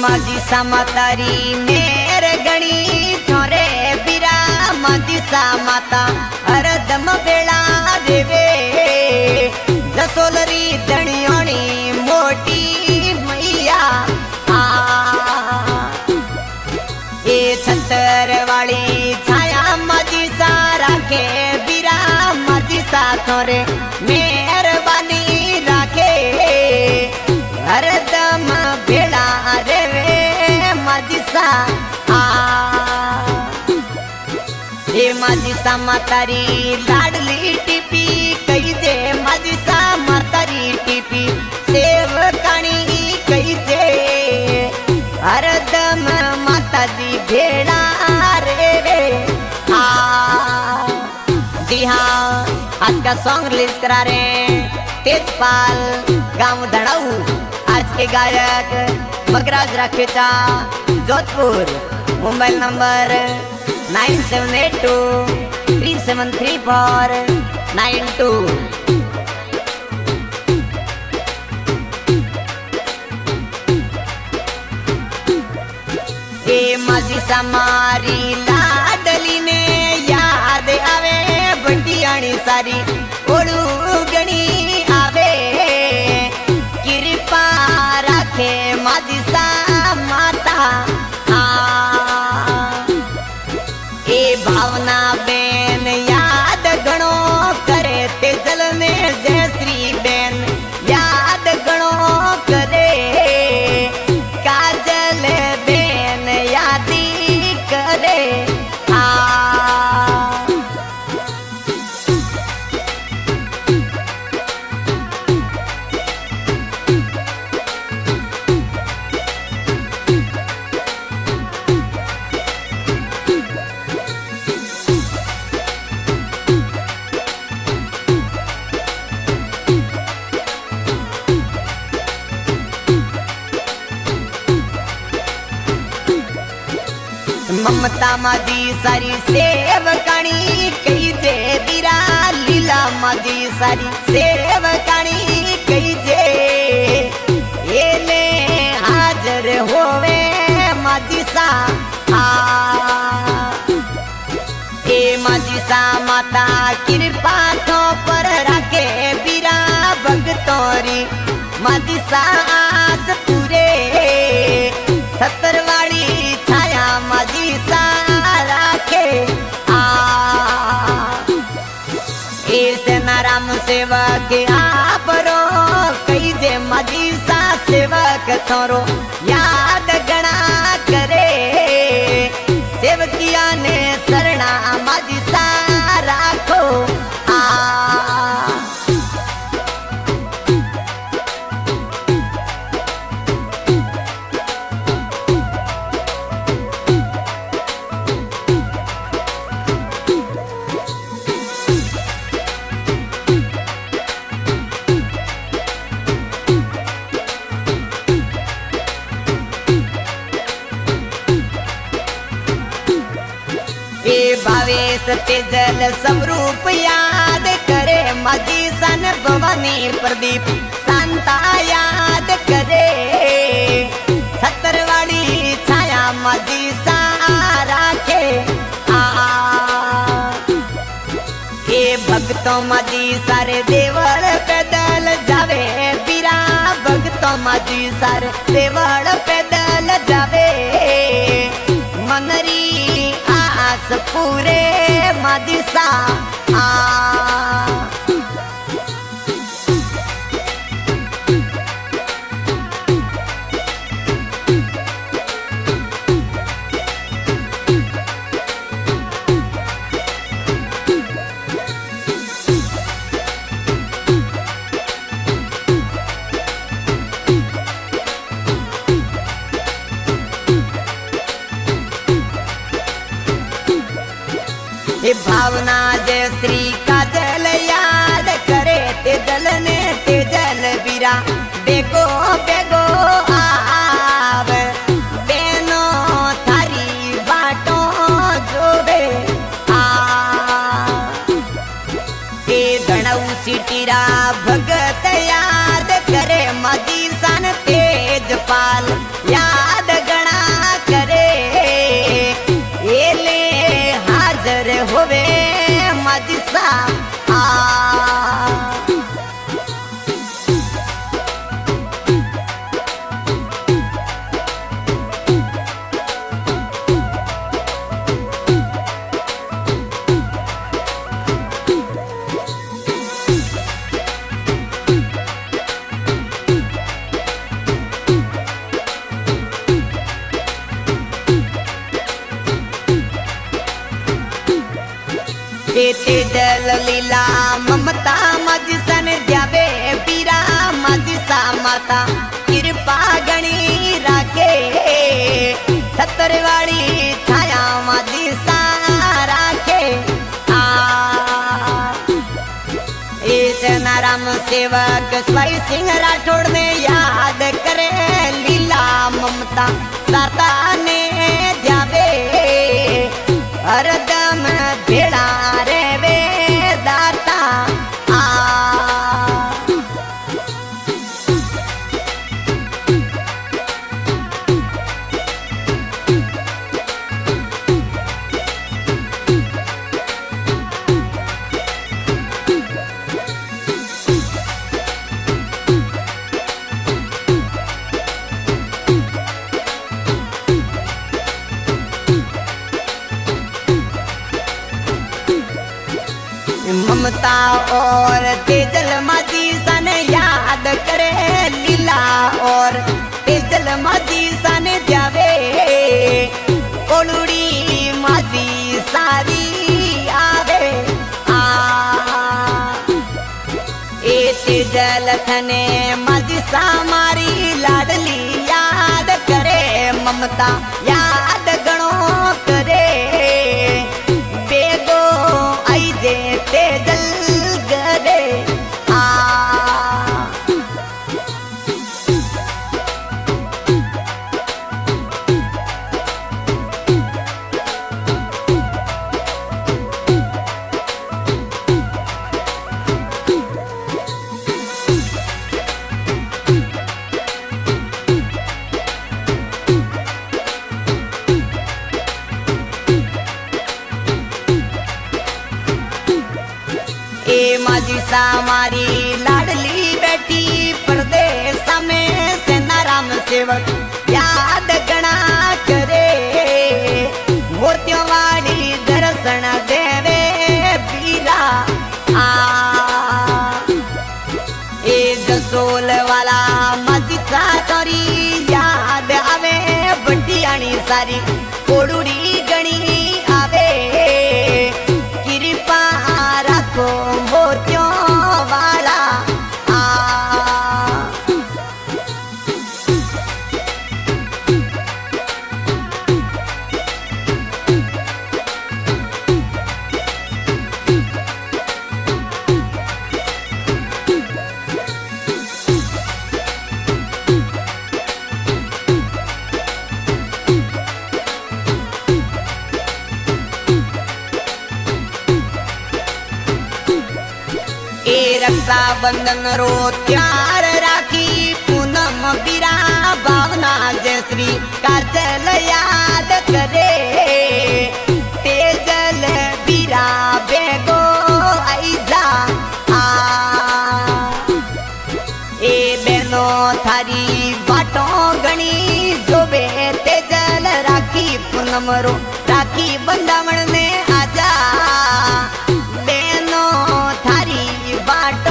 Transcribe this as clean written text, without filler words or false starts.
माझी सामा तारी मेर गणी छोरे बीरा माझी सा माता अरदम बेड़ा देवे जसोलरी दणियोणी मोटी मैया ए छतर वाली छाया माझी सा राखे बीरा माझी सा छोरे मेहरबानी राखे हरदम बेड़ा देवे माझी सा ए माझी सा मातारी लाडली टिपी कही जे माझी सा मातारी टिपी सेवकाणी कही जे हरदम माताजी भेड़ा रे जी हाँ आज का सॉन्ग रिलीज करा रहे हैं तेजपाल गांव धड़ाऊ। आज के गायक मगराज राखेचा जोधपुर। Mobile number 9782373492। ए माझी समारी लाडली ने याद आवे बंटियाणी सारी ओळू गणी आवे कृपा राखे माझी सा माता ए भावना बेन याद गणो करे तेजल ने जयश्री बेन याद गणो करे काजल बेन यादी करे ममता माझी सारी सेवकाणी कही जे बीरा लीला माझी सारी सेवकाणी कही जे एले हाजर होवे माझी सा ए माझी सा माता कृपा तो पर राखे बीरा भगतोरी माझी सा आस पूरे सत्तरवाड़ी छाया माझी सा राखे ए सेना राम सेवक आपरो कही जे माझी सा सेवक थोरो याद गणा करे सेवकिया ने शरणा माझी सा राखो भावेश तेजल स्वरूप याद करे माझी सन भवानी प्रदीप शांता याद करे छतरवाड़ी छाया माझी सा राखे ए भक्तों माझी सारे देवळ पैदल जावे बीरा भक्तों माझी सारे देवळ पैदल जावे मनरी आस पूरे माझी सा भावना जय श्री काजल याद करे तेजल ने तेजल बीरा बेगो बेगो आव बेनो थारी बाटो जोबे ए धणऊ सिटीरा भगत याद करे माझी सन तेजपाल याद माता कृपा गणी राखे छतरवाड़ी छाया मादी सा राखे नाराम सेवक स्वै सिंह राठौड़ ने याद करे लीला ममता दाता ने जावे हरदम भेड़ा रे वे दाता ममता और तेजल माजी सन याद करे लीला और तेजल माजी सन जावे कोलुड़ी माजी सारी आवे ए तेजल थने माजी सा मारी लाडली याद करे ममता याद गणो करे बेगो आई जे तेजल गरे माजी सा मारी लाडली बेटी प्रदेश में सेनाराम सेवक याद गणा करे मूर्तियों वाली दर्शन देवे पीरा ए जसोल वाला माजी सा तोरी याद आवे बड्डी आनी सारी कोडुड़ी गणी आवे कृपा राखो मोतियों वाला रक्षा बंधन रो त्यार राखी पूनम बीरा भावना जयश्री काजल याद करे तेजल बीरा बेगो आईजा ए बेनो थारी बाटो गणी जोबे तेजल राखी पूनम रो राखी बंधावण ने आजा बेनो थारी बाट